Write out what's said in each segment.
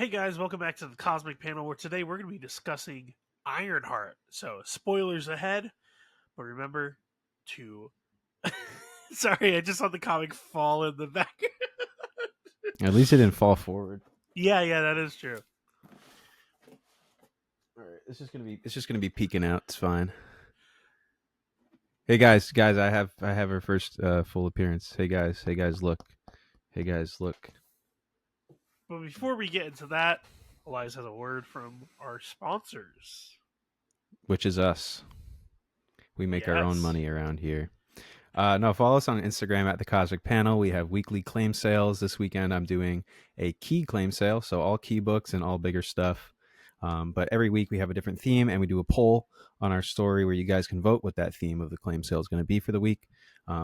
Hey guys, welcome back to the Cosmic Panel where today we're going to be discussing Ironheart. So, spoilers ahead, but remember to. Sorry, I just saw the comic fall in the back. At least it didn't fall forward. yeah, that is true. All right, it's just gonna be peeking out. It's fine. Hey guys, I have our first full appearance. Hey guys, look. Hey guys, look. But before we get into that, Elias has a word from our sponsors. Which is us. We make our own Yes. money around here. No, follow us on Instagram at the Cosmic Panel. We have weekly claim sales. This weekend, I'm doing a key claim sale, so all key books and all bigger stuff. But every week we have a different theme, and we do a poll on our story where you guys can vote what that theme of the claim sale is going to be for the week.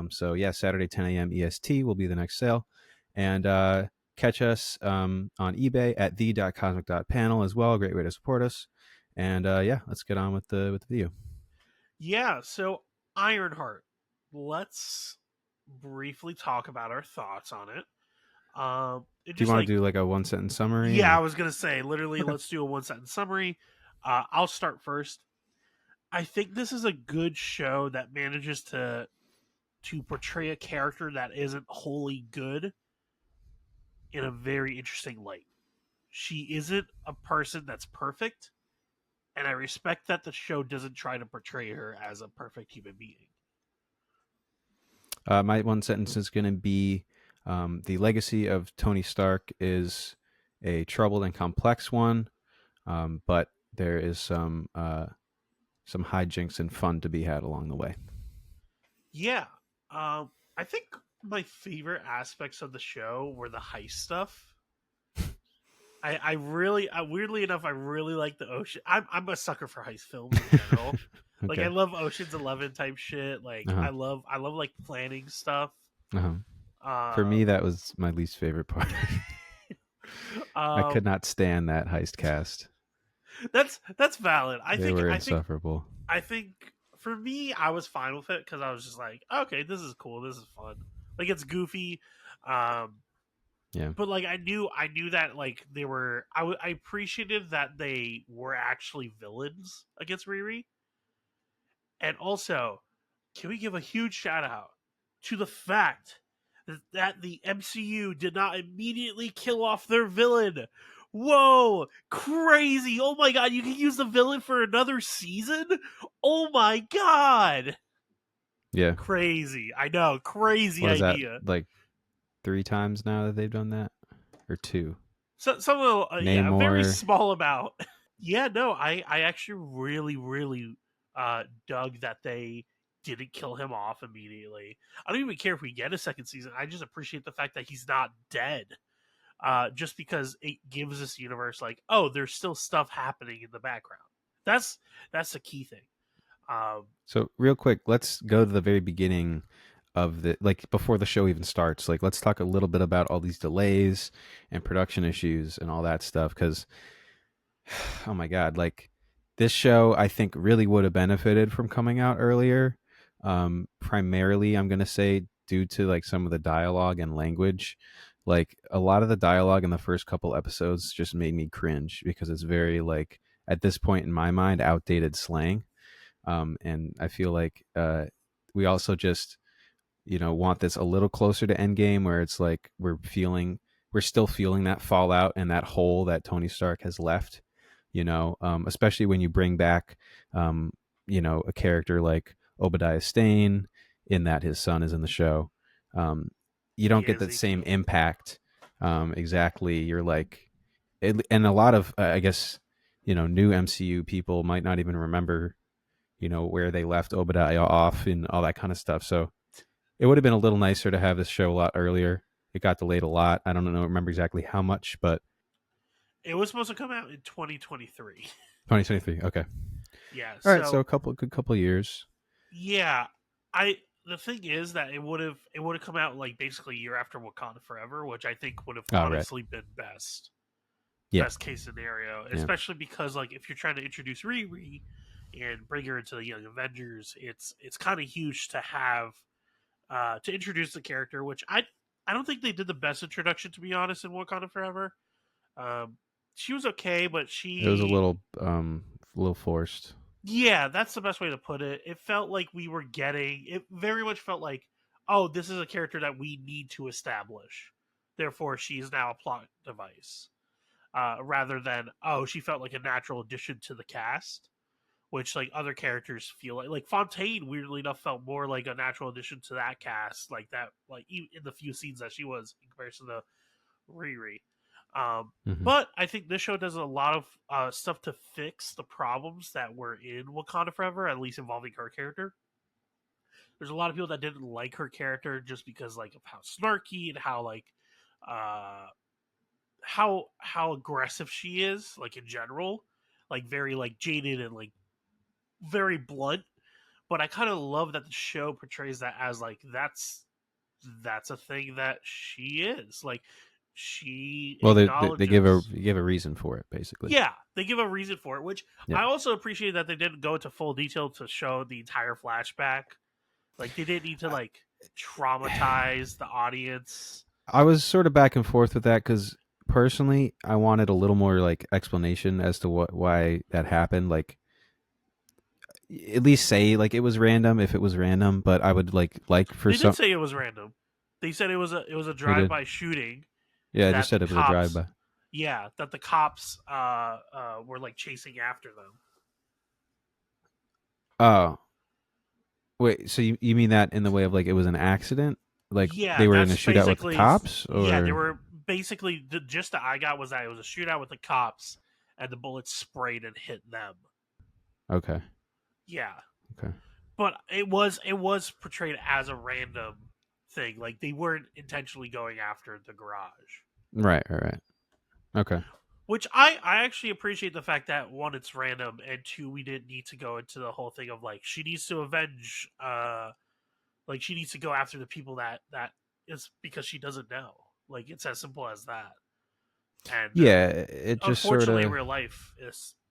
So yeah, Saturday 10 a.m. EST will be the next sale, and catch us on eBay at the.cosmic.panel as well. A great way to support us. And yeah, let's get on with the video. Yeah, so Ironheart. Let's briefly talk about our thoughts on it. It Do you just want like to do like a one sentence summary Yeah, I or? was gonna say, literally, Okay. let's do a one sentence summary. I'll start first. I think this is a good show that manages to portray a character that isn't wholly good in a very interesting light. She isn't a person that's perfect, and I respect that the show doesn't try to portray her as a perfect human being. My one sentence is going to be the legacy of Tony Stark is a troubled and complex one, but there is some hijinks and fun to be had along the way. Yeah, I think my favorite aspects of the show were the heist stuff. Weirdly enough, I really like the ocean. I'm a sucker for heist films in general. Like I Okay. love Ocean's 11 type shit. Like Uh-huh. I love like planning stuff. Uh-huh. For Um, me, that was my least favorite part. I um, could not stand that heist cast. that's valid. I They think were I think insufferable. I think for me, I was fine with it because I was just like, okay, this is cool. This is fun. Like it's goofy. Um, Yeah. but like I knew that like they were. I appreciated that they were actually villains against Riri. And also, can we give a huge shout out to the fact that the MCU did not immediately kill off their villain? Whoa, crazy. Oh my god, you can use the villain for another season? Oh my god. Yeah. Crazy. I know, crazy What is that? idea. Like 3 times now that they've done that? Or 2? So some of yeah, a very Namor. small amount. Yeah, no, I actually really dug that they didn't kill him off immediately. I don't even care if we get a second season. I just appreciate the fact that he's not dead. Just because it gives this universe like, oh, there's still stuff happening in the background. That's that's the key thing. Um, So real quick, let's go to the very beginning of the like before the show even starts. Like let's talk a little bit about all these delays and production issues and all that stuff cuz oh my god, like this show I think really would have benefited from coming out earlier. Primarily I'm going to say due to like some of the dialogue and language. Like a lot of the dialogue in the first couple episodes just made me cringe because it's very like at this point in my mind outdated slang. And I feel like we also just want this a little closer to Endgame, where it's like we're still feeling that fallout and that hole that Tony Stark has left. Especially when you bring back a character like Obadiah Stane, in that his son is in the show. Um, you don't yeah, get that same Ezekiel. impact. Exactly, you're like, and a lot of I guess new MCU people might not even remember where they left Obadiah off and all that kind of stuff. So it would have been a little nicer to have this show a lot earlier. It got delayed a lot. I don't remember exactly how much, but It was supposed to come out in 2023. 2023. Okay. Yeah, All right. So so a good couple years. yeah, I the thing is that it would have come out like basically a year after Wakanda Forever, which I think would have Oh, right. honestly been Yeah. best case scenario, Yeah. especially because like if you're trying to introduce Riri and bring her into the Young Avengers, it's kind of huge to have to introduce the character, which I don't think they did the best introduction, to be honest, in Wakanda Forever. Um, she was okay, but It was she a little forced. yeah, that's the best way to put it. It felt like we were getting it very much felt like, oh, this is a character that we need to establish. Therefore, she is now a plot device. Rather than, oh, she felt like a natural addition to the cast, which like other characters feel like Fontaine, weirdly enough, felt more like a natural addition to that cast, like that, like in the few scenes that she was in comparison to Riri. Hmm. But I think this show does a lot of stuff to fix the problems that were in Wakanda Forever, at least involving her character. There's a lot of people that didn't like her character just because like of how snarky and how like uh how aggressive she is, like in general, like very like jaded and like very blunt. But I kind of love that the show portrays that as like that's a thing that she is. Like she Well, they acknowledges. give a reason for it, basically. Yeah, they give a reason for it, which Yeah. I also appreciate that they didn't go into full detail to show the entire flashback. Like they didn't need to like traumatize the audience. I was sort of back and forth with that because personally, I wanted a little more like explanation as to why that happened. Like, at least say like it was random if it was random, but I would like for They did some. say it was random. They said it was a They drive did. by shooting Yeah, I just that the said it was a drive cops by. yeah, that the cops were like chasing after them. Oh, wait. So you mean that in the way of like it was an accident? Like Yeah, they were in a that's shootout with the basically cops, yeah, they or were basically the gist that I got was that it was a shootout with the cops and the bullets sprayed and hit them. okay, Yeah. okay, But it was portrayed as a random thing. Like they weren't intentionally going after the garage. right, okay. Which I actually appreciate the fact that one, it's random, and two, we didn't need to go into the whole thing of like she needs to avenge like she needs to go after the people that is because she doesn't know. Like it's as simple as that. And Yeah, it just sort unfortunately in of real life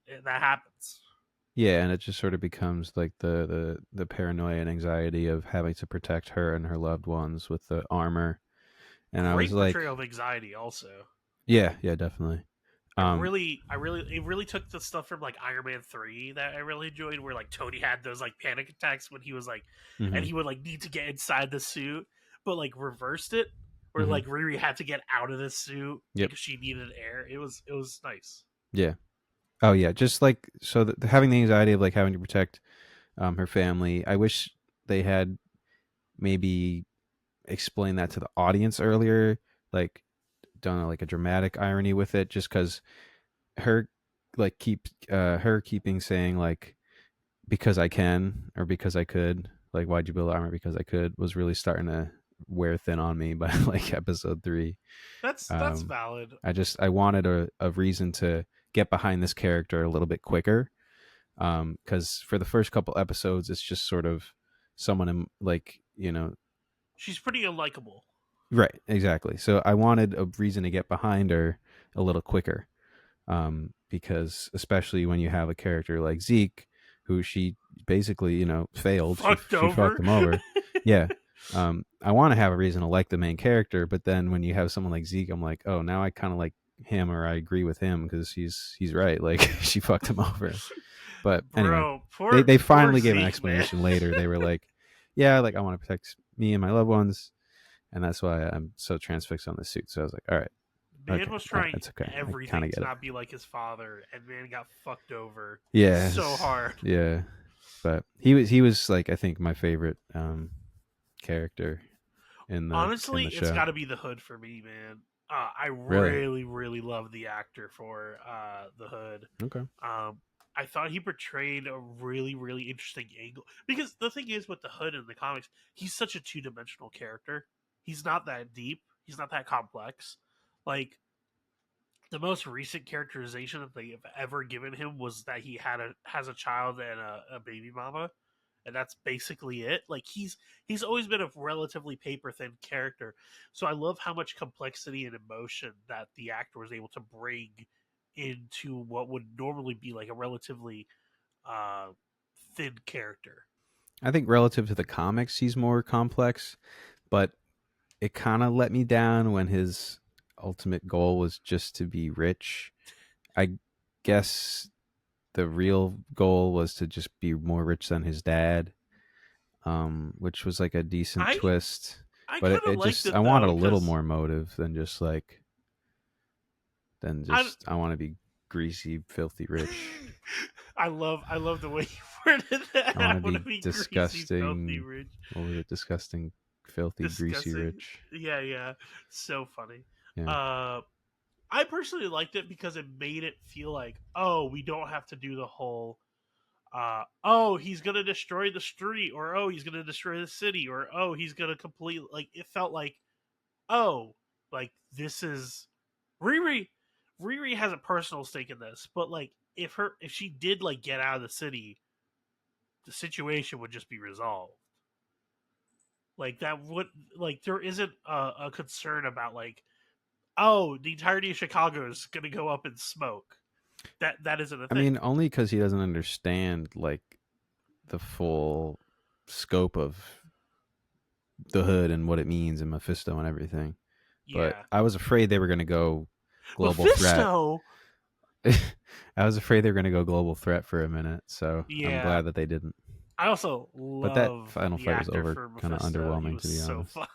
that happens. yeah, and it just sort of becomes like the paranoia and anxiety of having to protect her and her loved ones with the armor. And I was Great like, portrayal of anxiety also. yeah, definitely. Um, It really took the stuff from like Iron Man 3 that I really enjoyed, where like Tony had those like panic attacks when he was like, and mhm, he would like need to get inside the suit, but like reversed it, where mhm, like Riri had to get out of the suit yep, because she needed air. It was nice. yeah. Oh yeah, just like so having the anxiety of like having to protect her family. I wish they had maybe explained that to the audience earlier, like done like a dramatic irony with it, just because her her keeping saying like because I can or because I could, like why'd you build armor because I could, was really starting to wear thin on me by like episode 3. That's Um, valid. I wanted a reason to get behind this character a little bit quicker. Because for the first couple episodes, it's just sort of someone in like She's pretty unlikable. right, exactly. So I wanted a reason to get behind her a little quicker. Because especially when you have a character like Zeke, who she basically failed, Fucked she fucked over. him over. Yeah. I want to have a reason to like the main character, but then when you have someone like Zeke, I'm like, oh, now I kind of like him, or I agree with him because he's right. Like she fucked him over. But anyway, Bro, they poor finally gave an Zeke, man. explanation later. They were like, yeah, like I want to protect me and my loved ones, and that's why I'm so transfixed on this suit. So I was like, all right, Man okay, was trying that's okay. I kind everything of to get it. not be like his father, and man got fucked over so Yes, hard. yeah, but he was like I think my favorite character in Honestly, the it's show. got to be the Hood for me, man. I Really? really love the actor for the Hood. Okay. I thought he portrayed a really interesting angle because the thing is with the Hood in the comics, he's such a two dimensional character. He's not that deep. He's not that complex. Like the most recent characterization that they have ever given him was that he has a child and a baby mama, and that's basically it. Like he's always been a relatively paper thin character, so I love how much complexity and emotion that the actor was able to bring into what would normally be like a relatively uh, thin character. I think relative to the comics, he's more complex, but it kind of let me down when his ultimate goal was just to be rich. I guess the real goal was to just be more rich than his dad, which was like a decent I twist. I But kind of it liked just it I wanted though a little because more motive than just like than I just I want to be greasy, filthy rich. I love the way you worded that. I want I to want to be be greasy, filthy, disgusting. rich, What was it? Disgusting, filthy, greasy, disgusting. rich. Yeah, yeah, so funny. Yeah. Uh, I personally liked it because it made it feel like, oh, we don't have to do the whole oh, he's gonna destroy the street, or oh, he's gonna destroy the city, or oh, he's gonna complete, like, it felt like, oh, like, this is Riri. Riri has a personal stake in this, but like, if she did like get out of the city, the situation would just be resolved. Like that would, like, there isn't a concern about like, oh, the entirety of Chicago is gonna go up in smoke. That isn't a I thing. mean, only because he doesn't understand like the full scope of the hood and what it means and Mephisto and everything. But Yeah, I was afraid they were going to go global threat. Mephisto. I was afraid they were going to go global threat for a minute, so I'm Yeah, glad that they didn't. I also But that love final the fight was actor over for kind of Mephisto. He underwhelming, was to be so honest. fun.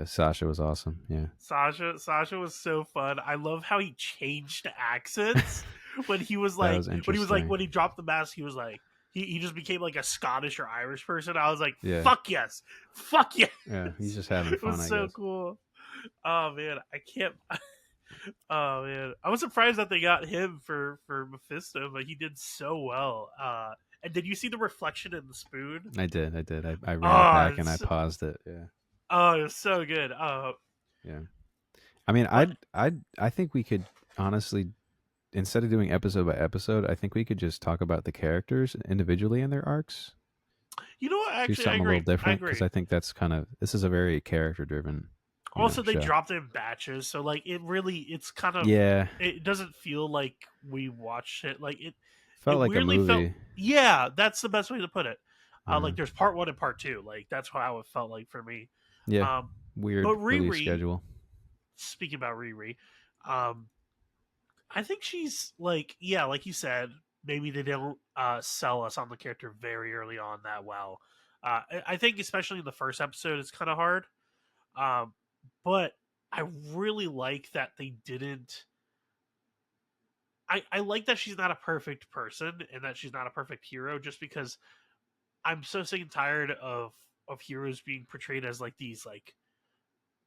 Sasha was awesome. Yeah, Sasha was so fun. I love how he changed accents that was when he was like interesting. when he dropped the mask. He was like he just became like a Scottish or Irish person. I was like, Yeah, fuck yes, fuck yes. yeah, he's just having It fun, was I so guess. cool. Oh man, I can't. Oh man, I was surprised that they got him for Mephisto, but he did so well. And did you see the reflection in the spoon? I did. I ran it Oh, back and I paused it. Yeah, it was so good. yeah. I mean, But I think we could honestly, instead of doing episode by episode, I think we could just talk about the characters individually and their arcs. you know what? Do Actually, I something a little agree. I different because agree. I think that's kind of this is a very character driven, Also, they show. dropped it in batches, so like it's kind of, Yeah, it doesn't feel like we watched it. Like it felt like a weirdly felt. movie. Yeah, that's the best way to put it. Uh, Like there's part one and part two. Like that's how it felt like for me. yeah, Um, but weird release Riri, schedule. speaking about Riri, um, I think she's like, yeah, like you said, maybe they don't sell us on the character very early on that well. I think especially in the first episode, it's kind of hard. Um, but I really like that they didn't. I like that she's not a perfect person and that she's not a perfect hero, just because I'm so sick and tired of heroes being portrayed as like these like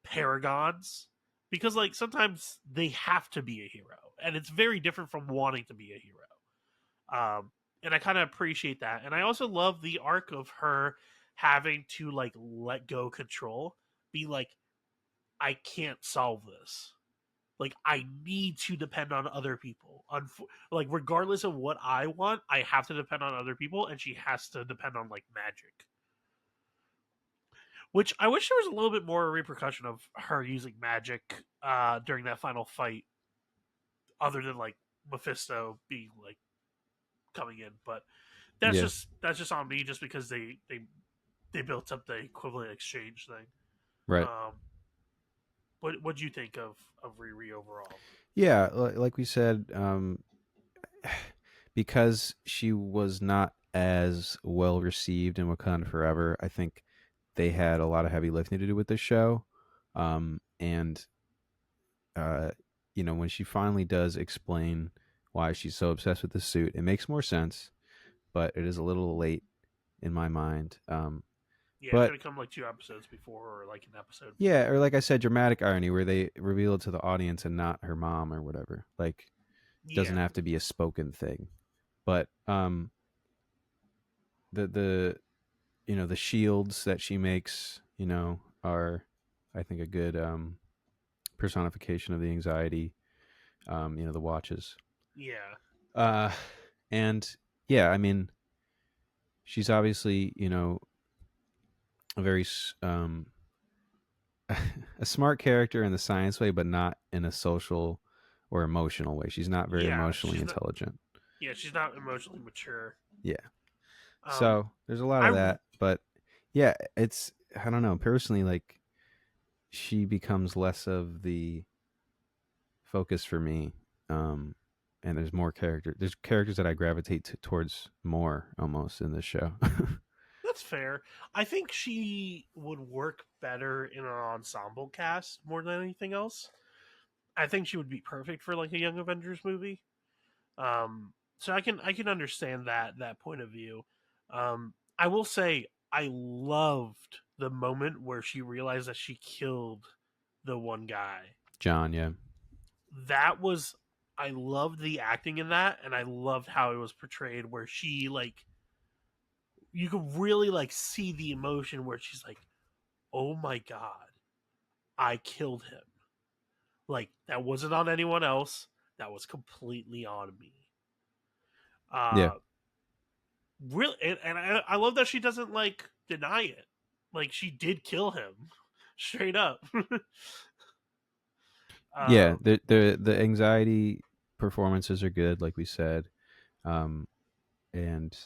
paragons, because like sometimes they have to be a hero, and it's very different from wanting to be a hero. And I kind of appreciate that, and I also love the arc of her having to like let go control, be like, I can't solve this. Like I need to depend on other people. Like regardless of what I want, I have to depend on other people, and she has to depend on like magic. Which I wish there was a little bit more repercussion of her using magic during that final fight, other than like Mephisto being like coming in. But Yeah, that's just on me, just because they built up the equivalent exchange thing. right. Um, what do you think of Riri overall? Yeah, like we said, because she was not as well received in Wakanda Forever, I think they had a lot of heavy lifting to do with this show. And uh, when she finally does explain why she's so obsessed with the suit, it makes more sense, but it is a little late in my mind. Yeah, it should But have come like two episodes before, or like an episode yeah, before. or like I said, dramatic irony where they reveal it to the audience and not her mom or whatever. Like, doesn't Yeah, have to be a spoken thing. But the the shields that she makes, are I think a good personification of the anxiety. The watches. yeah, Uh, and yeah, I mean, she's obviously a very a smart character in the science way, but not in a social or emotional way. She's not very yeah. emotionally intelligent. She's not emotionally mature. Yeah. Um, So there's a lot of I that, but yeah, it's I don't know personally. Like she becomes less of the focus for me, um, and there's more character. There's characters that I gravitate towards more almost in this show. That's fair. I think she would work better in an ensemble cast more than anything else. I think she would be perfect for like a Young Avengers movie. So I can understand that point of view. I will say I loved the moment where she realized that she killed the one guy. John, yeah, That was I loved the acting in that, and I loved how it was portrayed. Where she like you could really like see the emotion where she's like, "Oh my god, I killed him." Like that wasn't on anyone else. That was completely on me. yeah, Uh, really, and I love that she doesn't like deny it. Like she did kill him, straight up. yeah. um, The anxiety performances are good, like we said, um, and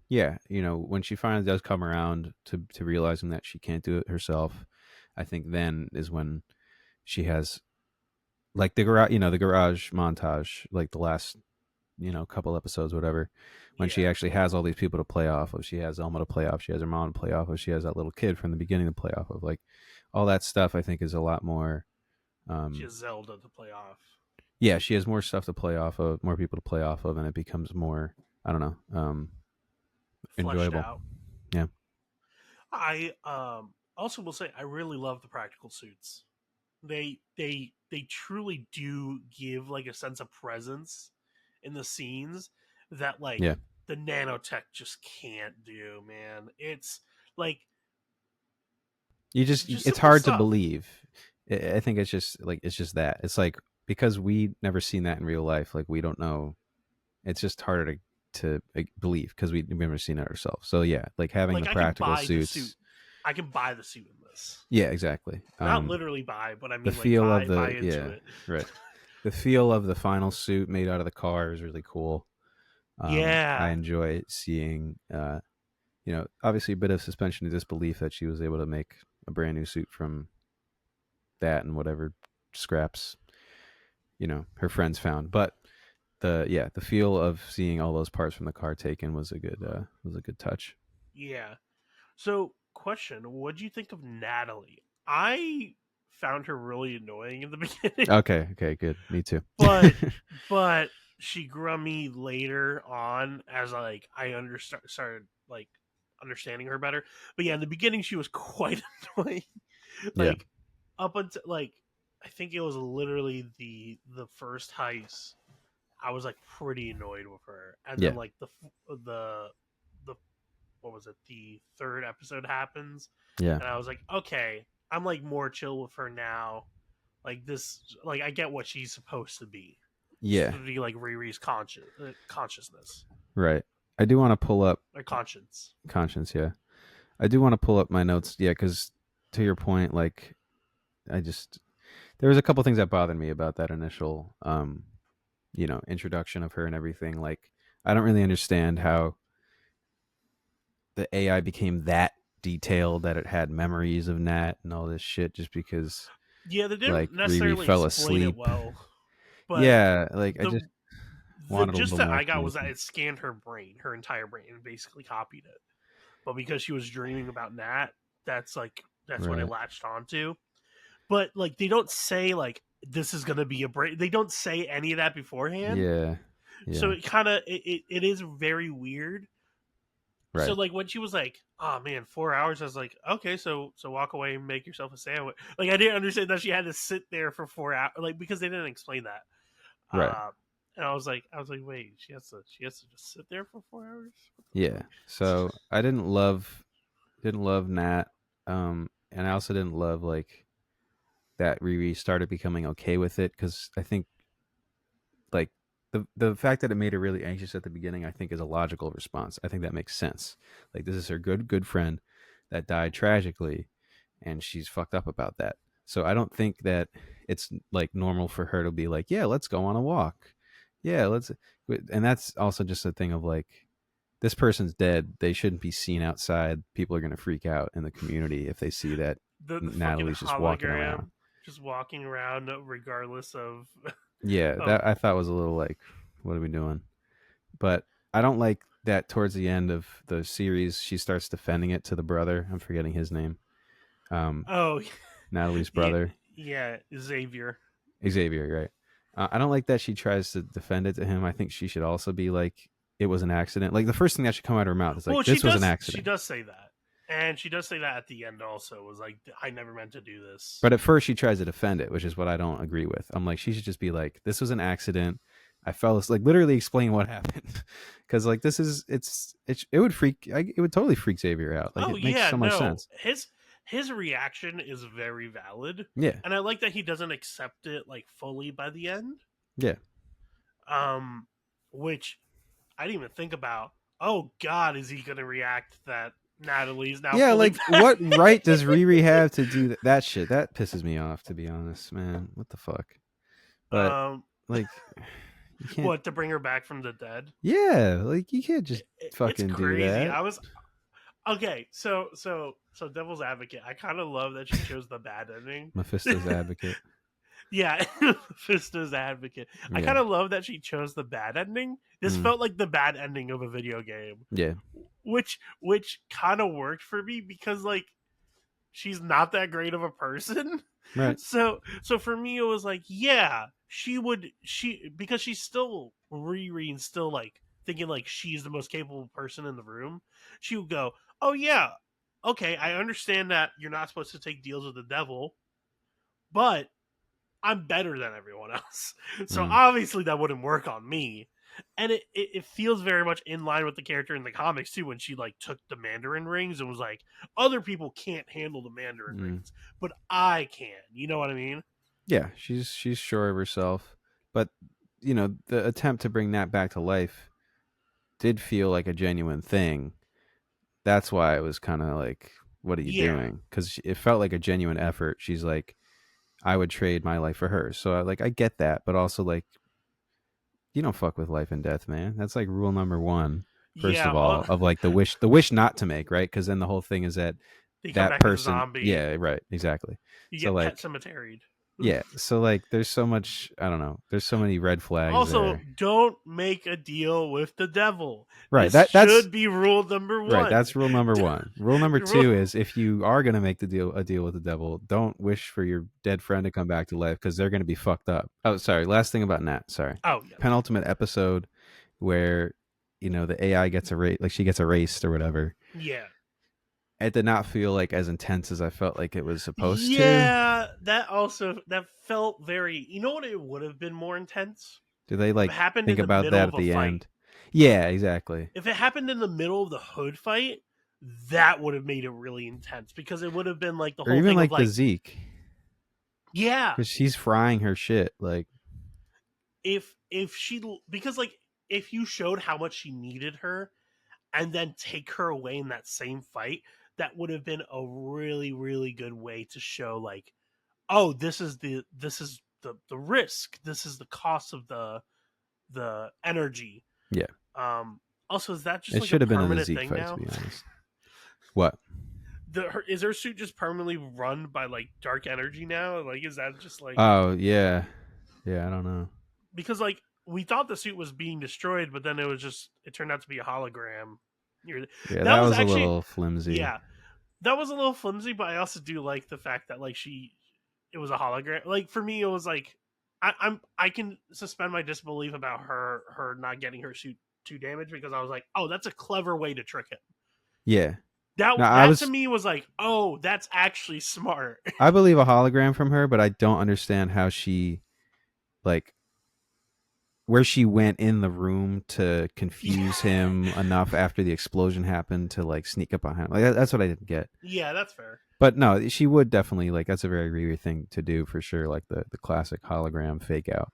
yeah, when she finally does come around to realizing that she can't do it herself, I think then is when she has like the garage montage, like the last couple episodes, whatever, when she yeah, actually has all these people to play off of. She has Elma to play off. She has her mom to play off of. She has that little kid from the beginning to play off of. Like all that stuff, I think is a lot more. she Um, has Zelda to play off, yeah, she has more stuff to play off of, more people to play off of, and it becomes more. I don't know. fleshed Enjoyable. out. Yeah. I also will say I really love the practical suits. They truly do give like a sense of presence in the scenes that like Yeah. the nanotech just can't do, man. It's like just It's simple hard to stuff. believe. I think it's just that. It's like because we never seen that in real life. Like we don't know. It's just harder to like, believe because we've never seen it ourselves. So yeah, like having Like the I can practical buy the suit. suits. I can buy the suit in this. Yeah, exactly. Not literally buy, but I The mean like feel of buy the into yeah, it. right. The feel of the final suit made out of the car is really cool. I Yeah. enjoy seeing obviously a bit of suspension of disbelief that she was able to make a brand new suit from that and whatever scraps her friends found. But the feel of seeing all those parts from the car taken was a good touch. Yeah. So, question: what do you think of Natalie? I found her really annoying in the beginning, Okay, good. Me too. but but she grew on me later on as I understand started like understanding her better. But yeah, in the beginning she was quite annoying. Yeah, Like up until like I think it was literally the first heist. I was like pretty annoyed with her, and then yeah, like the what was it, the third episode happens, yeah, and I was like, okay, I'm like more chill with her now. Like this, like I get what she's supposed to be. She's yeah. supposed to be like Riri's consciousness Right. I do want to pull up or conscience. conscience. Yeah, I do want to pull up my notes. Yeah, because to your point, like I just there was a couple things that bothered me about that initial introduction of her and everything. Like I don't really understand how the AI became that detailed that it had memories of Nat and all this shit just because Yeah, they like didn't Riri necessarily fell explain it asleep. well, but Yeah, like I the just the wanted a gist little that more I got was that explanation. it scanned her brain, her entire brain, and basically copied it. But because she was dreaming about Nat, that's what it Right. latched onto. But like they don't say like this is gonna be a break. They don't say any of that beforehand, Yeah. so Yeah. it kind of it is very weird. So Right. like when she was like, "Oh man, 4 hours," I was like, "Okay, so walk away and make yourself a sandwich." Like I didn't understand that she had to sit there for 4 hours, like because they didn't explain that. Right. And I was like, wait, she has to just sit there for 4 hours. What the Yeah. So I didn't love Nat. And I also didn't love like that Riri started becoming okay with it because I think like the fact that it made her really anxious at the beginning, I think is a logical response. I think that makes sense. Like this is her good friend that died tragically, and she's fucked up about that. So I don't think that it's like normal for her to be like, yeah, let's go on a walk. Yeah, let's. And that's also just a thing of like, this person's dead. They shouldn't be seen outside. People are going to freak out in the community if they see that the fucking Natalie's just walking hologram around. just walking around regardless of Yeah, of that I thought was a little like What are we doing? But I don't like that towards the end of the series, she starts defending it to the brother. I'm forgetting his name. Um, Oh, Natalie's yeah, brother, yeah, Xavier. Xavier, right? I don't like that she tries to defend it to him. I think she should also be like, it was an accident. Like the first thing that should come out of her mouth is Well, like, this was an she accident. does say that, and she does say that at the end. Also, was like, I never meant to do this. But at first, she tries to defend it, which is what I don't agree with. I'm like, she should just be like, this was an accident. I fell asleep. Like literally explain what happened, because like this is it would freak it would totally freak Xavier out. Like Oh it makes yeah, so much no, sense. his reaction is very valid, Yeah, and I like that he doesn't accept it like fully by the end. yeah, Um, which I didn't even think about. Oh God, is he going to react that Natalie's now yeah. fully Like back? what right does Riri have to do that shit? That pisses me off, to be honest, man. What the fuck? But um, like, you can't. what, to bring her back from the dead? Yeah, like you can't just It's fucking do crazy. that. I was okay. So devil's advocate. I kind of love that she chose the bad ending. Mephisto's advocate. Yeah, Fista's advocate. I Yeah, kind of love that she chose the bad ending. This mm, felt like the bad ending of a video game, yeah, which kind of worked for me because like she's not that great of a person. right. So for me it was like, yeah, she because she's still rereading, still like thinking like she's the most capable person in the room. She would go, "Oh yeah, okay, I understand that you're not supposed to take deals with the devil, but I'm better than everyone else." So Mm, obviously that wouldn't work on me. And it feels very much in line with the character in the comics too, when she like took the Mandarin rings and was like, other people can't handle the Mandarin mm. rings, but I can. You know what I mean? Yeah, she's sure of herself, but the attempt to bring that back to life did feel like a genuine thing. That's why it was kind of like, what are you Yeah. doing? Because it felt like a genuine effort. She's like, I would trade my life for hers. So I get that, but also like, you don't fuck with life and death, man. That's like rule number one. First Yeah. of all, of like the wish not to make, right? Because then the whole thing is that They come that back as a person, zombie. yeah, right, exactly. You So get pet like, cemeteried. yeah, so like, there's so much. I don't know. There's so many red flags Also, there. don't make a deal with the devil. Right. This That's should be rule number right. one. That's rule number one. Rule number Rule- two is, if you are gonna make a deal with the devil, don't wish for your dead friend to come back to life, because they're gonna be fucked up. Oh, sorry. Last thing about Nat. Sorry. oh yeah, Penultimate episode where the AI gets erased, like she gets erased or whatever. yeah. It did not feel like as intense as I felt like it was supposed to. Yeah, that felt very. You know what? It would have been more intense Do they if it like happened think in the about middle that of at a the fight. end? Yeah, exactly. If it happened in the middle of the hood fight, that would have made it really intense because it would have been like the Or whole even thing of like the like, Zeke, yeah, because she's frying her shit. Like, if she because like if you showed how much she needed her and then take her away in that same fight, that would have been a really really good way to show like, oh, this is the risk, this is the cost of the energy. yeah, Also, is that just it like a should have been in the permanent Zeke thing fight, to now? be honest. What? Is her suit just permanently run by like dark energy now? Like, is that just like, Oh yeah, yeah. I don't know. because like we thought the suit was being destroyed, but then it turned out to be a hologram. Yeah, That that was was a actually, little flimsy. yeah, that was a little flimsy, but I also do like the fact that like it was a hologram. Like for me, it was like I can suspend my disbelief about her not getting her suit too damaged because I was like, oh, that's a clever way to trick him. Yeah. That No, that to me was like, oh, that's actually smart. I believe a hologram from her, but I don't understand how she, like, where she went in the room to confuse him enough after the explosion happened to like sneak up behind him. Like that's what I didn't get. Yeah, that's fair. But no, she would definitely, like, that's a very Riri thing to do for sure, like the classic hologram fake out.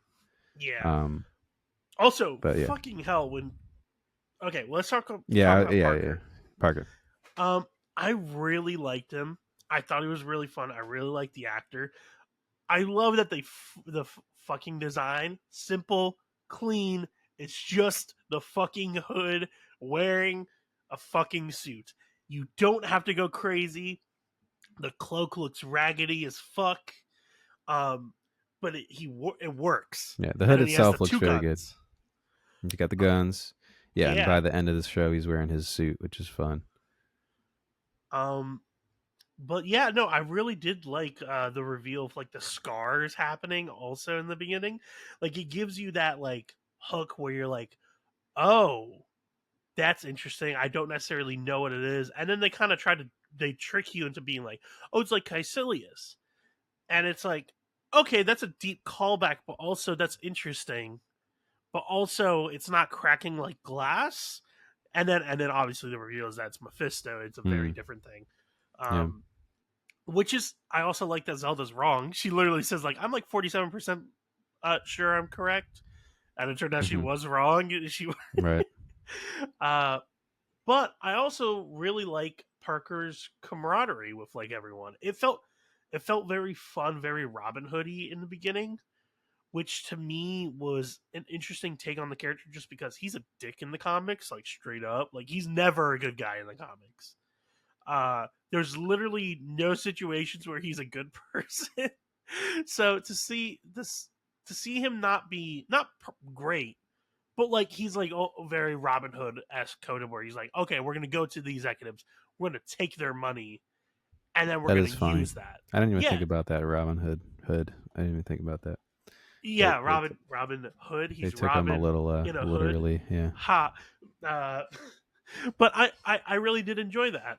Yeah. Um, Also, but yeah, fucking hell, when okay, well, let's talk yeah, about yeah, yeah. Parker. Parker. I really liked him. I thought he was really fun. I really liked the actor. I love that fucking design, simple, clean. It's just the fucking hood wearing a fucking suit. You don't have to go crazy. The cloak looks raggedy as fuck. Um, but it works. Yeah, the And hood then he has the itself looks two very good. guns. He got the guns. Yeah, and Yeah. by the end of the show, he's wearing his suit, which is fun. Um, but yeah, no, I really did like the reveal of like the scars happening also in the beginning. Like it gives you that like hook where you're like, oh, that's interesting. I don't necessarily know what it is, and then they kind of try to they trick you into being like, oh, it's like Caecilius, and it's like, okay, that's a deep callback, but also that's interesting, but also it's not cracking like glass. And then obviously the reveal is that it's Mephisto. It's a very Mm, different thing. yeah, Um, which is I also like that Zelda's wrong. She literally says like I'm like 47% sure I'm correct, and it turned out she hmm, was wrong. She right. uh, but I also really like Parker's camaraderie with like everyone. It felt very fun, very Robin Hoody in the beginning, which to me was an interesting take on the character just because he's a dick in the comics, like straight up. Like he's never a good guy in the comics. There's literally no situations where he's a good person. So to see him not be not great, but like he's like very Robin Hood esque coded where he's like, okay, we're gonna go to the executives, we're gonna take their money, and then we're That gonna is funny. use that. I didn't even Yeah, think about that. Robin Hood. Hood. I didn't even think about that. They yeah, they Robin Hood. they He's took him a Robin little in a hood. literally. Yeah, Ha. Uh, but I really did enjoy that.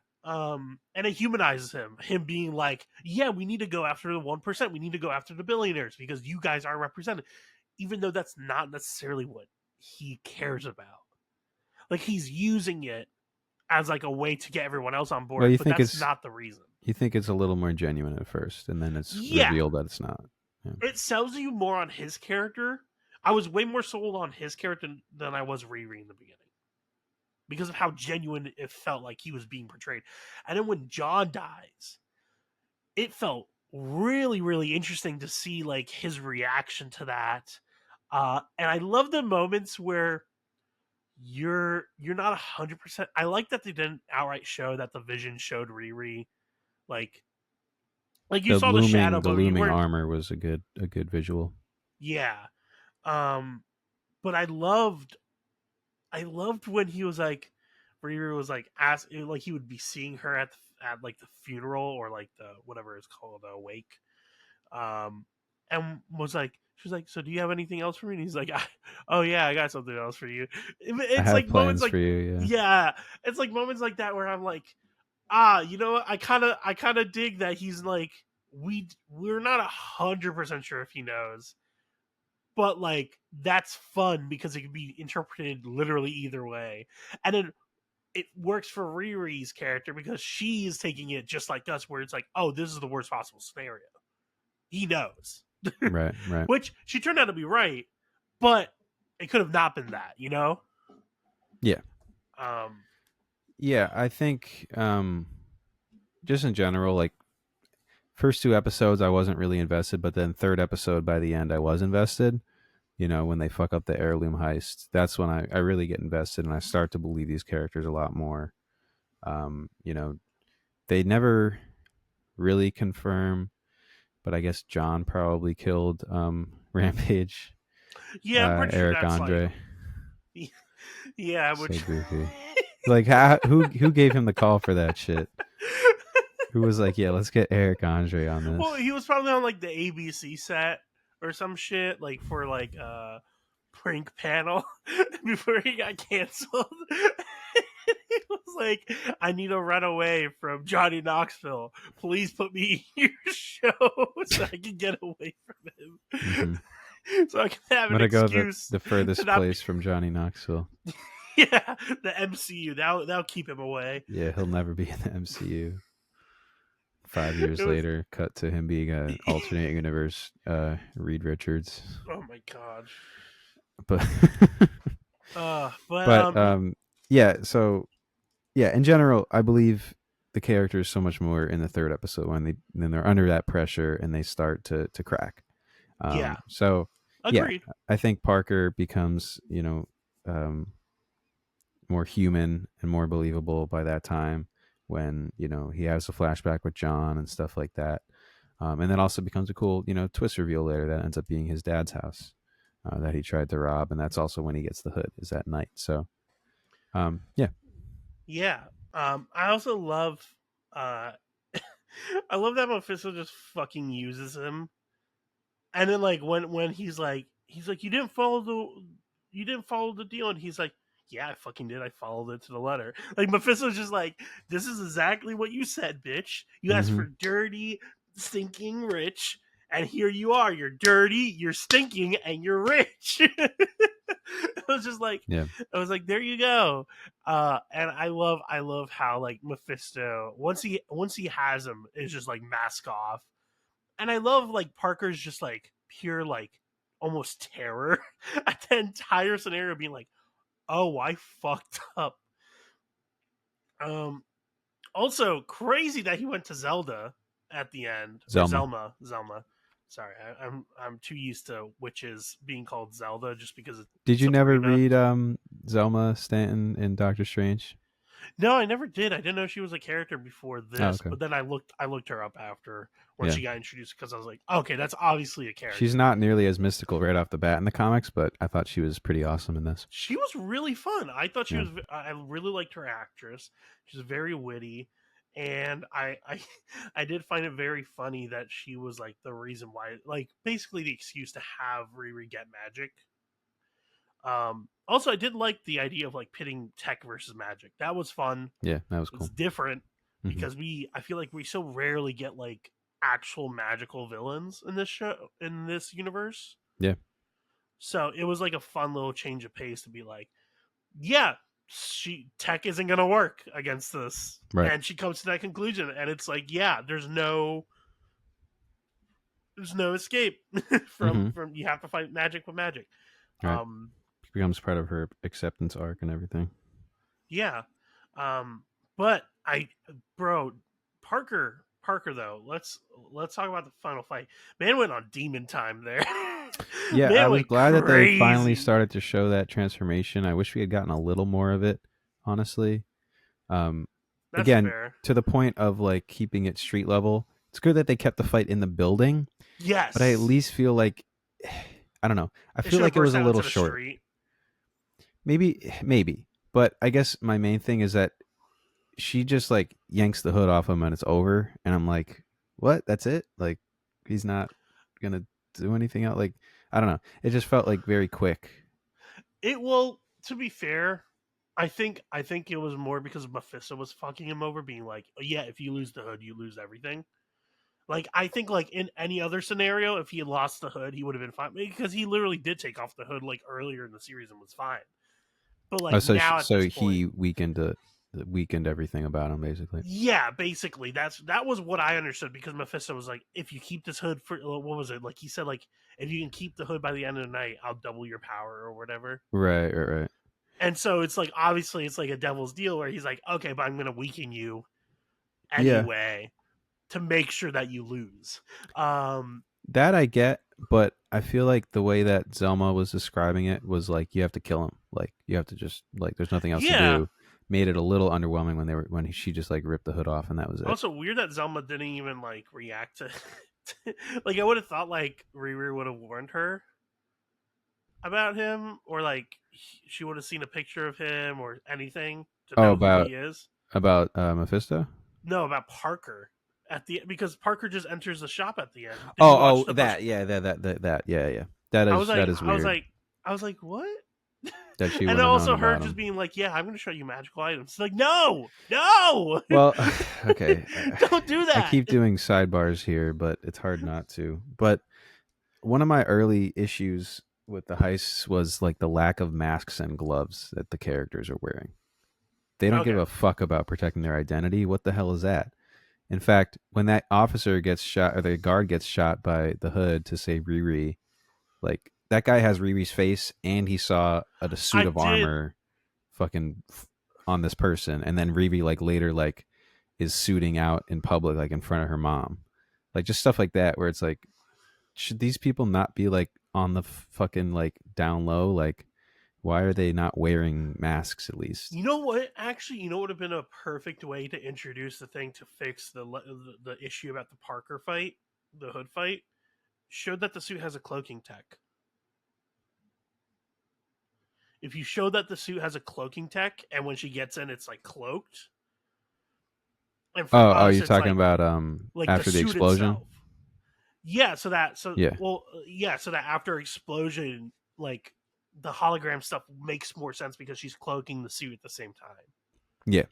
And it humanizes him being like, yeah, we need to go after the 1%. We need to go after the billionaires because you guys are represented, even though that's not necessarily what he cares about. Like he's using it as like a way to get everyone else on well, board, but that's not the reason. you think it's a little more genuine at first, and then it's Yeah, revealed that it's not. Yeah. it sells you more on his character. I was way more sold on his character than I was Riri in the beginning because of how genuine it felt like he was being portrayed. And then when John dies, it felt really, really interesting to see like his reaction to that. And I love the moments where you're not 100%. I like that they didn't outright show that the Vision showed Riri like you saw the shadow, The but you looming weren't. armor was a good visual. Yeah. Um, but I loved when he was like, Riri was like, ask like he would be seeing her at like the funeral or like the whatever it's called, a wake. And was like, she was like, so do you have anything else for me? And he's like, oh yeah, I got something else for you. I It's have like moments plans like, for you. Yeah. yeah, it's like moments like that where I'm like, you know what? I kind of dig that he's like, we're not 100% sure if he knows, but like that's fun because it can be interpreted literally either way, and then it works for Riri's character because she's taking it just like us, where it's like, oh, this is the worst possible scenario. He knows, Right. Right. which she turned out to be right, but it could have not been that, you know. Yeah. Um, Yeah. I think just in general, like first two episodes, I wasn't really invested, but then third episode by the end, I was invested. You know, when they fuck up the heirloom heist, that's when I really get invested and I start to believe these characters a lot more. You know, they never really confirm, but I guess John probably killed Rampage, yeah, I'm pretty sure Eric that's like, Andre. yeah, So which. goofy. Like, who gave him the call for that shit? Who was like, yeah, let's get Eric Andre on Well, this? he was probably on like the ABC set or some shit, like for like prank panel before he got canceled. He was like, I need to run away from Johnny Knoxville. Please put me in your show so I can get away from Mm-hmm. him. So I can have I'm an gonna go excuse the to furthest not be. place from Johnny Knoxville. Yeah, the MCU. That'll keep him away. Yeah, he'll never be in the MCU. 5 years It was. later, cut to him being an alternate universe Reed Richards. Oh my god. But But but yeah, so yeah, in general, I believe the character is so much more in the third episode when they're under that pressure and they start to crack. yeah, So yeah, agreed. I think Parker becomes um, more human and more believable by that time when he has a flashback with John and stuff like that. And then also becomes a cool twist reveal later that ends up being his dad's house. that he tried to rob, and that's also when he gets the hood. Is that night? So, yeah, Yeah. I also love uh I love that Mephisto just fucking uses him. And then like when he's like you didn't follow the deal, and he's like, yeah, I fucking did. I followed it to the letter. Like Mephisto's just like, this is exactly what you said, bitch. You asked mm-hmm. for dirty, stinking rich, and here you are. You're dirty, you're stinking, and you're rich. I was just like, Yeah, I was like, there you go. And I love how like Mephisto once he has him is just like mask off. And I love like Parker's just like pure like almost terror at the entire scenario, being like, oh, I fucked up. Um Also crazy that he went to Zelda at the end, or Zelma. Zelma. Sorry, I'm too used to witches being called Zelda just because it's Did you never Sabrina. read Zelma Stanton in Doctor Strange? No, I never did. I didn't know she was a character before Oh, this, okay. but then I looked her up after when Yeah. she got introduced, because I was like, okay, that's obviously a She's character. not nearly as mystical right off the bat in the comics, but I thought she was pretty awesome in this. She was really fun. I thought she Yeah. was. I really liked her actress. She's very witty, and I did find it very funny that she was like the reason why, like basically the excuse to have Riri get magic. Also, I did like the idea of like pitting tech versus magic. That was fun. Yeah, that was It's cool. different Hmm. because I feel like we so rarely get like actual magical villains in this show, in this universe. Yeah. So it was like a fun little change of pace to be like, yeah, tech isn't gonna work against this, Right. and she comes to that conclusion, and it's like, yeah, there's no escape Hmm. from you have to fight magic with magic. Right. Um, Becomes part of her acceptance arc and everything. yeah, but bro, Parker though, let's talk about the final fight. Man went on demon time there. Yeah, I Man was went glad that they finally crazy. started to show that transformation. I wish we had gotten a little more of it, honestly. Um, That's Again, fair. to the point of like keeping it street level. It's good that they kept the fight in the building, but I at Yes, least feel like I don't know. I it feel should have like it was burst a out little into the short. street. Maybe. But I guess my main thing is that she just like yanks the hood off him and it's over, and I'm like, "What? That's it? Like he's not going to do anything else?" Like I don't know. It just felt like very quick. It will. To be fair, I think it was more because Mephisto was fucking him over, being like, "Oh, yeah, if you lose the hood, you lose everything." Like I think like in any other scenario, if he had lost the hood, he would have been fine, because he literally did take off the hood like earlier in the series and was fine. But Oh, like so now at so this point, he weakened everything about him basically. yeah, basically that was what I understood, because Mephisto was like, if you keep this hood for what was it? Like he said, like if you can keep the hood by the end of the night, I'll double your power or whatever. Right. And so it's like obviously it's like a devil's deal where he's like, okay, but I'm gonna weaken you Yeah. anyway to make sure that you lose. Um, That I get, but I feel like the way that Zelma was describing it was like you have to kill him. Like you have to just like there's nothing else to yeah. do. Made it a little underwhelming when she just like ripped the hood off and that was it. Also weird that Zelma didn't even like react to. Like I would have thought like Riri would have warned her about him, or like she would have seen a picture of him or anything to Oh, know who he is. about Mephisto. No, about Parker at the, because Parker just enters the shop at the end. Did you watch Oh, the post? that yeah, that yeah, yeah. That I was is like, weird I was like, what? that she And wouldn't have known also her about just him. being like, yeah, I'm going to show you magical items. Like, no, no, Well, okay. don't do I that. keep doing sidebars here, but it's hard not to. But one of my early issues with the heists was like the lack of masks and gloves that the characters are wearing. They don't give Okay, a fuck about protecting their identity. What the hell is that? In fact, when that officer gets shot or the guard gets shot by the hood to save Riri, like that guy has Riri's face and he saw a suit I of did. armor fucking on this person, and then Riri like later like is suiting out in public like in front of her mom. Like just stuff like that where it's like should these people not be like on the fucking like down low? Like why are they not wearing masks at least? You know what? Actually, you know what would have been a perfect way to introduce the thing to fix the issue about the Parker fight, the hood fight. Showed that the suit has a cloaking tech. if you show that the suit has a cloaking tech, and when she gets in, it's like cloaked, and for Oh, us, you're it's talking about like the after the suit explosion? itself. Yeah, so that so Yeah. well, yeah, so that after explosion, like the hologram stuff makes more sense because she's cloaking the suit at the same time. Yeah.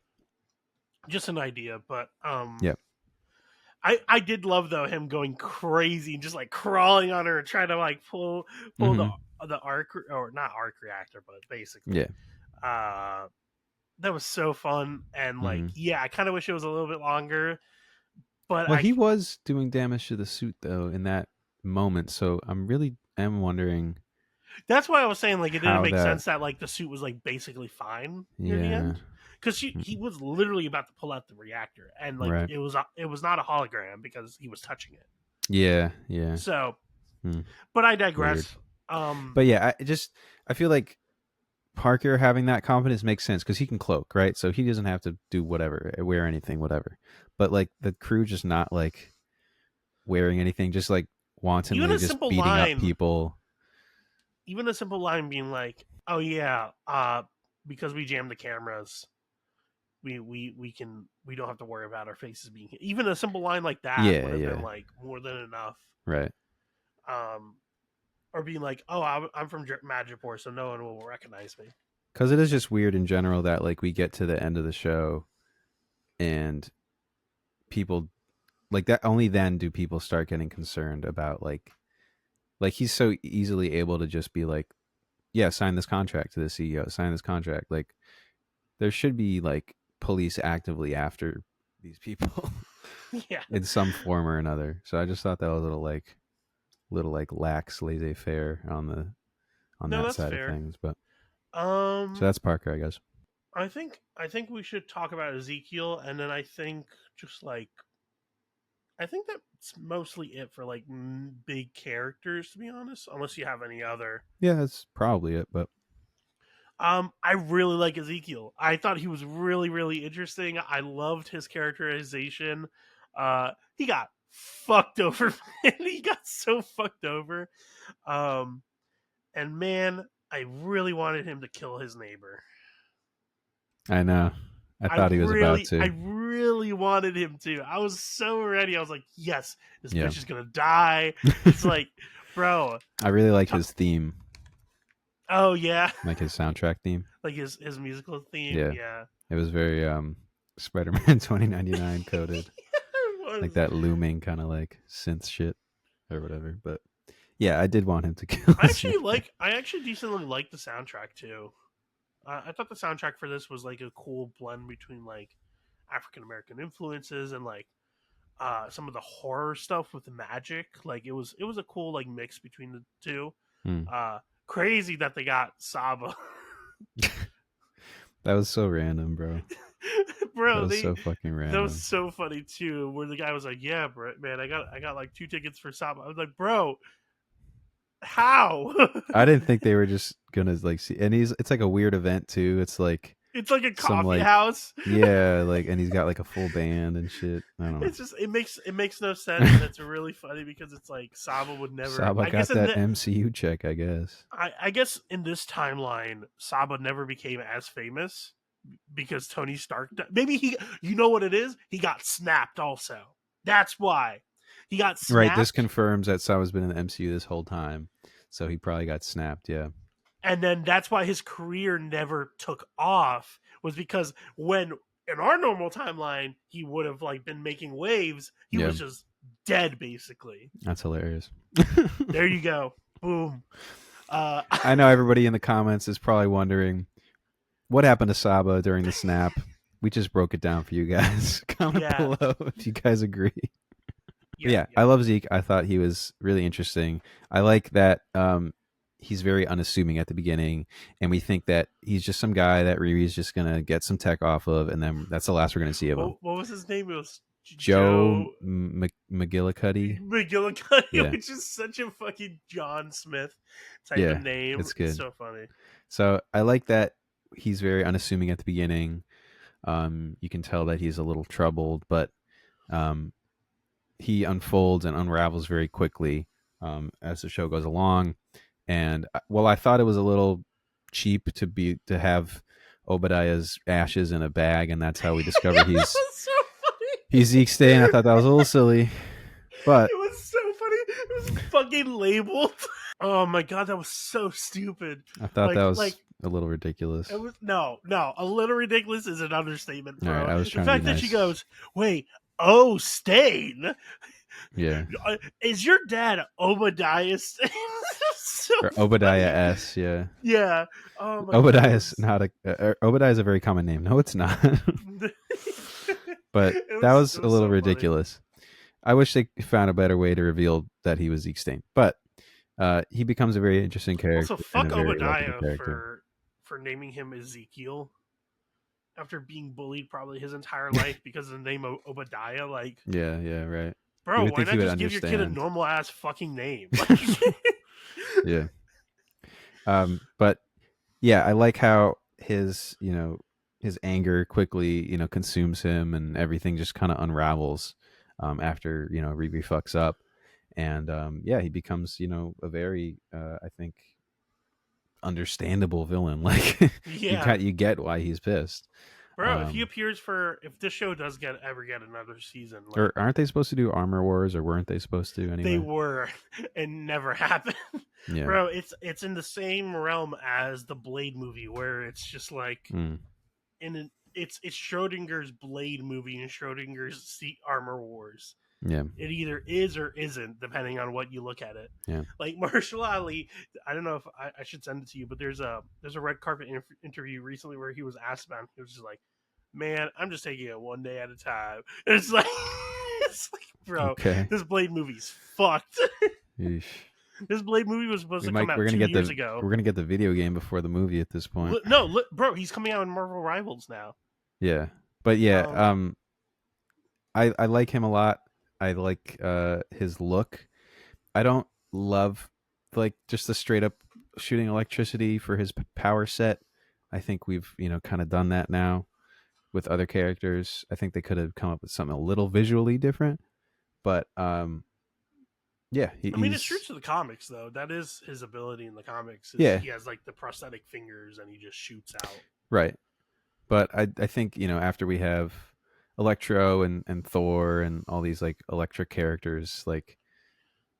Just an idea, but Yeah. I did love though him going crazy and just like crawling on her and trying to like pull Mhm. the arc, or not arc reactor, but basically Yeah. uh that was so fun. And like, Mhm. yeah, I kind of wish it was a little bit longer, but Well, I he was doing damage to the suit though in that moment, so I'm really am wondering that's why I was saying like it didn't how make that. sense that like the suit was like basically fine near the Yeah. end, because he Mm. was literally about to pull out the reactor, and like Right. it was not a hologram because he was touching it. Yeah. Yeah. So, Hmm. but I Weird. digress. um But yeah, I feel like Parker having that confidence makes sense because he can cloak, right? So he doesn't have to do whatever, wear anything, whatever. But like the crew just not like wearing anything, just like even wantonly a just simple beating up line people. even a simple line being like, "Oh yeah, because we jammed the cameras, we don't have to worry about our faces being hit." Even a simple line like that would Yeah, have been yeah, like more than enough. right. Um, or being like, "Oh, I'm from Madripoor, so no one will recognize me." Because it is just weird in general that like we get to the end of the show and people like that. Only then do people start getting concerned about like he's so easily able to just be like, yeah, sign this contract to the CEO, sign this contract. Like there should be like police actively after these people Yeah, in some form or another. So I just thought that was a little like lax laissez faire on no, that that's side of fair. things. But so Um, that's Parker, I guess. I think we should talk about Ezekiel, and then I think just like I think that's mostly it for like big characters, to be honest. Unless you have any other. Yeah, that's probably it. But I really like Ezekiel. I thought he was really, really interesting. I loved his characterization. He got fucked over. Man. He got so fucked over. Um, and man, I really wanted him to kill his neighbor. I know. I I thought he was about really, I to. really wanted him to. I was so ready. I was like, yes, this Yeah. bitch is gonna die. It's like, bro. I really like T- his theme, oh yeah, like his soundtrack theme. like his musical theme. Yeah. Yeah, It was very Spider-Man 2099 coded. it Like was. that looming kind of like synth shit or whatever. But yeah, I did want him to kill his neighbor. I actually decently like the soundtrack too. I thought the soundtrack for this was like a cool blend between like African American influences and like some of the horror stuff with the magic. Like it was a cool like mix between the two. Hmm. Uh, Crazy that they got Saba, That was so random, bro. That bro. was They so fucking That was random. so funny too. Where the guy was like, "Yeah, bro, man, I got like 2 tickets for Saba." I was like, "Bro, how?" I didn't think they were just gonna like see, and it's like a weird event too. It's like It's like a some coffee like house. yeah, like and he's got like a full band and shit. I don't know. It's just it makes no sense, and it's really funny because it's like Saba would never. Saba I guess got that MCU check, I guess. I guess in this timeline, Saba never became as famous because Tony Stark. Maybe you know what it is. He got snapped. Also, that's why he got Right. This snapped, confirms that Saba's been in the MCU this whole time, so he probably got snapped. Yeah. and then that's why his career never took off. Was because when in our normal timeline he would have like been making waves, he Yeah. was just dead basically. That's hilarious. There you go. Boom. Uh, I know everybody in the comments is probably wondering what happened to Saba during the snap. We just broke it down for you guys. Comment yeah, below if you guys agree. But yeah, yeah, yeah. I love Zeke. I thought he was really interesting. I like that he's very unassuming at the beginning, and we think that he's just some guy that Riri's just gonna get some tech off of, and then that's the last we're gonna see of him. What was his name? It was Joe Joe McGillicuddy. McGillicuddy, Yeah, which is such a fucking John Smith type of yeah, name. it's It's good. so funny. So I like that he's very unassuming at the beginning. You can tell that he's a little troubled, but um, he unfolds and unravels very quickly as the show goes along. And well, I thought it was a little. cheap to have Obadiah's ashes in a bag, and that's how we discover Yeah, that was so funny. he's Zeke Stay. And I thought that was a little silly, but It was so funny. It was fucking labeled. Oh my god, that was so stupid. I thought that Like was a little ridiculous. it was no. A little ridiculous is an understatement, All right, bro. I was The trying to be fact that she nice. goes, "Wait, oh, Stain, Yeah, is your dad Obadiah Stain?" So or Obadiah funny. S. Yeah, Yeah. Oh my god, it Obadiah's was. not a Obadiah is a very common name. No, it's not. But It that was was a little so funny. ridiculous. I wish they found a better way to reveal that he was Zeke Stain, but he becomes a very interesting Also, character and a fuck very likable Obadiah character. for naming him Ezekiel after being bullied probably his entire life because of the name Obadiah. Like, Yeah, yeah, right. You bro, would why think he not would just give your kid a understand. normal ass fucking name? Like, Yeah. But yeah, I like how his anger quickly consumes him, and everything just kind of unravels after Riri fucks up, and yeah, he becomes a very I think understandable villain. Like yeah, you get why he's pissed. bro. If he appears for if this show does ever get another season, Or like aren't they supposed to do Armor Wars, or weren't they supposed to they anyway? were and never happened, Yeah. bro. It's in the same realm as the Blade movie where it's just like Mm. it's Schrodinger's Blade movie and Schrodinger's Sea Armor Wars. Yeah. It either is or isn't, depending on what you look at it. Yeah. Like Marshall Ali, I don't know if I should send it to you, but there's a red carpet interview recently where he was asked about it. He was just like, "Man, I'm just taking it one day at a time." And it's like, it's like, bro, Okay. this Blade movie's fucked. Yeesh. This Blade movie was supposed We to come might out 2 years ago. we're gonna get the video game before the movie at this point. No, bro, he's coming out in Marvel Rivals now. Yeah. But yeah, Um, I like him a lot. I like his look. I don't love like just the straight up shooting electricity for his power set. I think we've, kind of done that now with other characters. I think they could have come up with something a little visually different, but yeah, I mean, it's true he's to the comics, though. That is his ability in the comics. Is yeah, he has like the prosthetic fingers and he just shoots out. right. But I think, after we have Electro and Thor and all these like electric characters, like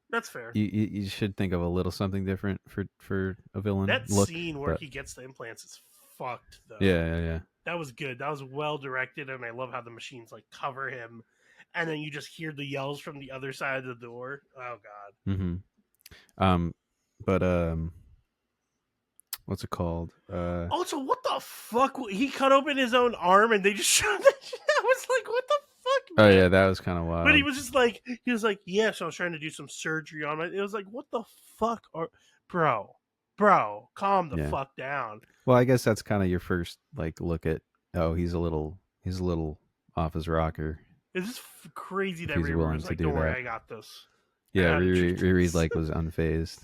That's fair. you should think of a little something different for a villain That look. scene where But he gets the implants is fucked, though. yeah, yeah, yeah. That was good. That was well directed, and I love how the machines like cover him, and then you just hear the yells from the other side of the door. Oh god. Mm-hmm. Um, but what's it called? Also, what the fuck? He cut open his own arm, and they just showed that shit. I was like, what the fuck, Oh man? yeah, that was kind of But he wild. was just like, he was like, yeah. So I was trying to do some surgery on it. It was like, what the fuck, bro, calm the Yeah. fuck down. Well, I guess that's kind of your first like look at. Oh, he's a little off his rocker It's just crazy if that he's Riri willing was to like, do don't worry, that. I got this. I Yeah, got to do Riri's this. like was unfazed.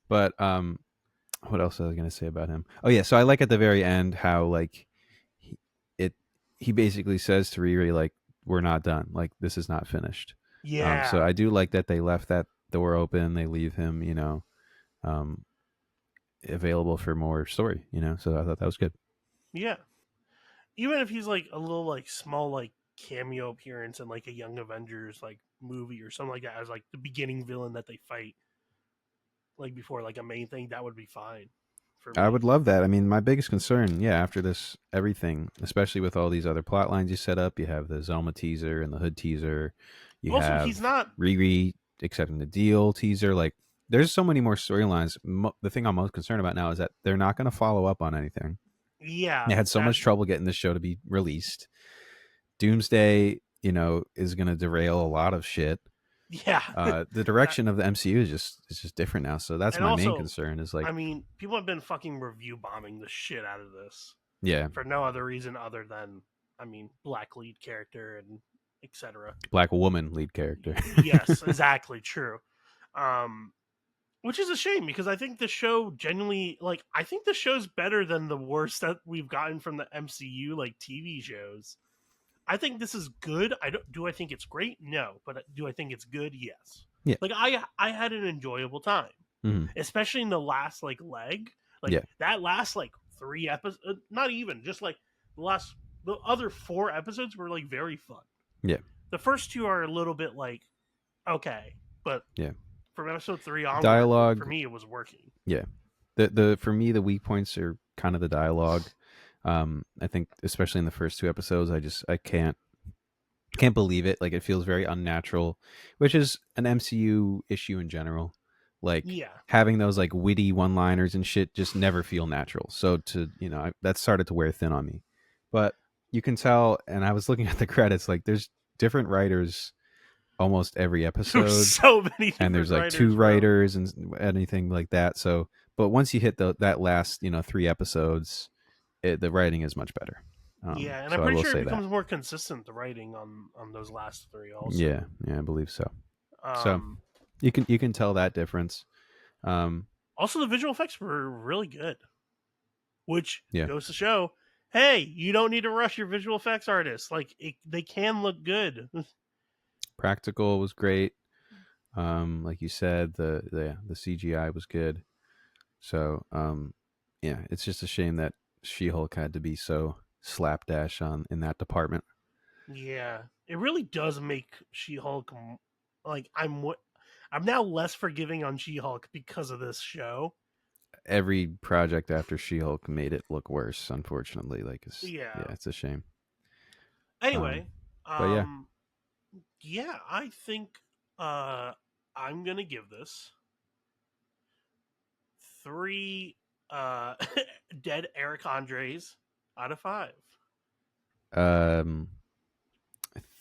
But what else was I gonna say about him? Oh yeah, so I like at the very end how like he, it he basically says to Riri like we're not done, like this is not finished. So Yeah, I do like that they left that door open. They leave him, um, available for more story. So I thought that was good. yeah. Even if he's like a little like small like cameo appearance in like a Young Avengers like movie or something like that as like the beginning villain that they fight like before like a main thing, that would be fine for I me. would love that. I mean, my biggest concern, yeah, after this, everything, especially with all these other plot lines you set up, you have the Zelma teaser and the Hood teaser, you Also, he's have not. Riri accepting the deal teaser. Like, there's so many more storylines. The thing I'm most concerned about now is that they're not going to follow up on anything. Yeah, They had so that. much trouble getting this show to be released. Doomsday, is going to derail a lot of shit. Yeah, The that. direction of the MCU is just different now. So that's And my main also, concern. Is like, I mean, people have been fucking review bombing the shit out of this yeah, for no other reason other than, I mean, black lead character and etc. black woman lead character. Yes, exactly true. Um, which is a shame because I think the show genuinely like I think the show's better than the worst that we've gotten from the MCU like TV shows. I think this is good. I don't do I think it's great? No, but do I think it's good? Yes. Yeah. Like I had an enjoyable time, Mhm. especially in the last like leg. Like Yeah. that last like 3 episodes, not even just like the other 4 episodes were like very fun. Yeah. The first two are a little bit like okay, but Yeah. from episode 3 onward, for Dialogue. me it was working. Yeah. The for me the weak points are kind of the dialogue. I think especially in the first 2 episodes, I can't believe it. Like it feels very unnatural, which is an MCU issue in general. Like Yeah. having those like witty one-liners and shit just never feel natural. So that started to wear thin on me. But you can tell, and I was looking at the credits, like there's different writers almost every There's episode, so many and different there's like two writers, bro. writers and anything like that. So, but once you hit that last 3 episodes, the writing is much better. Yeah, and I'm So I pretty will sure it say that. becomes more consistent the writing on those last three Yeah, also. yeah, I believe so. So Um you can tell that difference. Um, Also the visual effects were really good, which yeah, goes to show, hey, you don't need to rush your visual effects artists. Like they can look good. practical was great. Like you said, the CGI was good. So yeah, it's just a shame that She-Hulk had to be so slapdash on in that department. Yeah, it really does make She-Hulk like I'm now less forgiving on She-Hulk because of this show. Every project after She-Hulk made it look worse. Unfortunately, Yeah. it's a shame. Anyway, But yeah, um yeah, I think uh I'm going to give this 3 uh dead Eric Andres out of 5. um,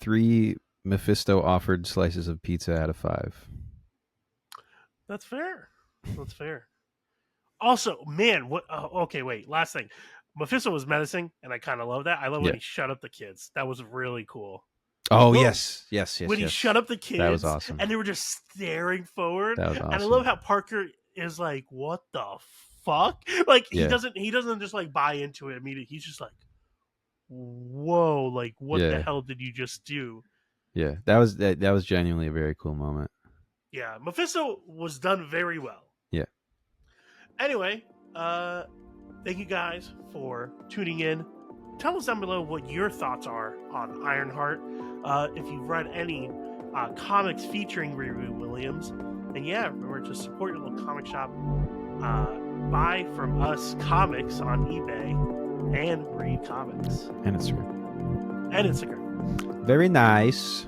3 Mephisto offered slices of pizza out of 5. That's fair. That's fair. Also, man, what? Okay, wait. Last thing, Mephisto was menacing, and I kind of love that. I love when Yeah. he shut up the kids. That was really cool. Oh Bro, yes. when he shut up the That was kids, awesome. and they were just staring forward, That was and I love awesome. how Parker is like, "What the fuck?" Like Yeah. he doesn't just like buy into it immediately. He's just like, "Whoa!" Like, what the Yeah. hell did you just do? Yeah. That was genuinely a very cool moment. Yeah, Mephisto was done very well. Yeah. Anyway, thank you guys for tuning in. Tell us down below what your thoughts are on Ironheart. If you've read any comics featuring Riri Williams. And yeah, remember to support your local comic shop. Buy from us comics on eBay and read comics. And Instagram. And Instagram. Very nice.